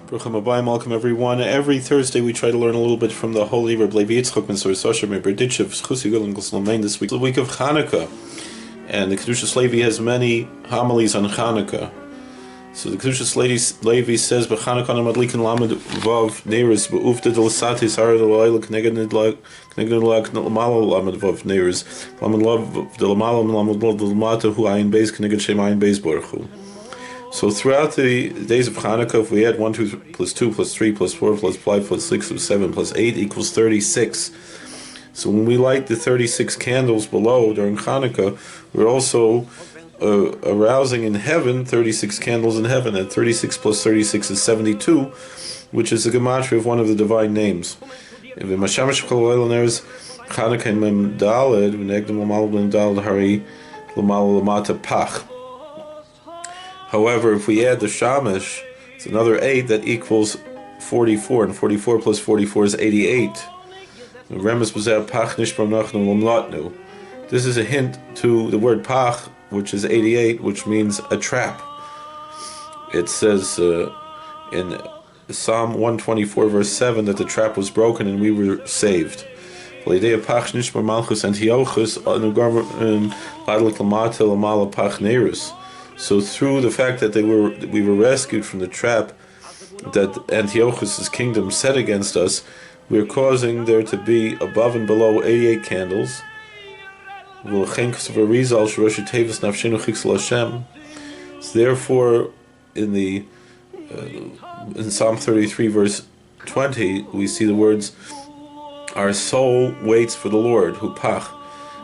Bruchim Abayim, welcome everyone. Every Thursday we try to learn a little bit from the holy Rebbe Yitzchak Mensor Sasha Meberditchev Chusi Gul and Gulslomain this week. The week of Hanukkah, and the Kedushas Levi has many homilies on Hanukkah. So the Kedushas Levi says, "B'Hanukkah Namadlikin Lamed Vav Neiris B'Ufta Delasatis Har Delayla Kneged Nidlag Lamal Lamed Vav Neiris Lamed Lav Delamala Lamed Lav Delamata Hu Ayin Beis Kneged Shem Ayin Beis Baruch Hu." So throughout the days of Hanukkah, if we add 1, 2, plus 2, plus 3, plus 4, plus 5, plus 6, plus 7, plus 8 equals 36. So when we light the 36 candles below during Hanukkah, we're also arousing in heaven 36 candles in heaven, and 36 plus 36 is 72, which is the gematria of one of the divine names. However, if we add the Shamash, it's another 8 that equals 44, and 44 plus 44 is 88. This is a hint to the word Pach, which is 88, which means a trap. It says in Psalm 124, verse 7, that the trap was broken and we were saved. So through the fact that we were rescued from the trap that Antiochus' kingdom set against us, we are causing there to be above and below 88 candles. So therefore, in Psalm 33, verse 20, we see the words, "Our soul waits for the Lord, who pach,"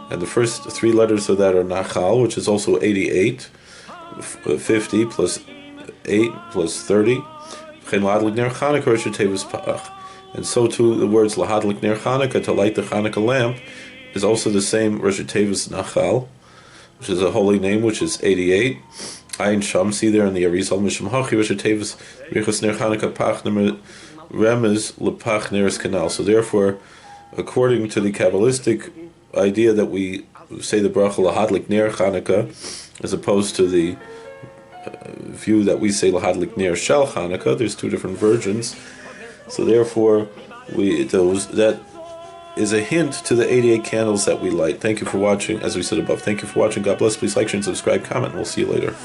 and the first 3 letters of that are Nachal, which is also 88. 50 plus 8 plus 30. And so too the words Lahadlik Ner Chanukah, to light the Chanukah lamp, is also the same Rosh Tevis Nachal, which is a holy name, which is 88. Ayin Shamsi there in the Arizal Misham Hachi Rosh Tevis Richas Ner Chanukah Pach Remez Lepach Neres Canal. So therefore, according to the Kabbalistic idea that we say the bracha Lahadlik Ner Chanukah, as opposed to the view that we say Lahadlik Ner Shel Chanukah, there's 2 different versions. So therefore, that is a hint to the 88 candles that we light. Thank you for watching. As we said above, thank you for watching. God bless. Please like, share, and subscribe, comment, and we'll see you later.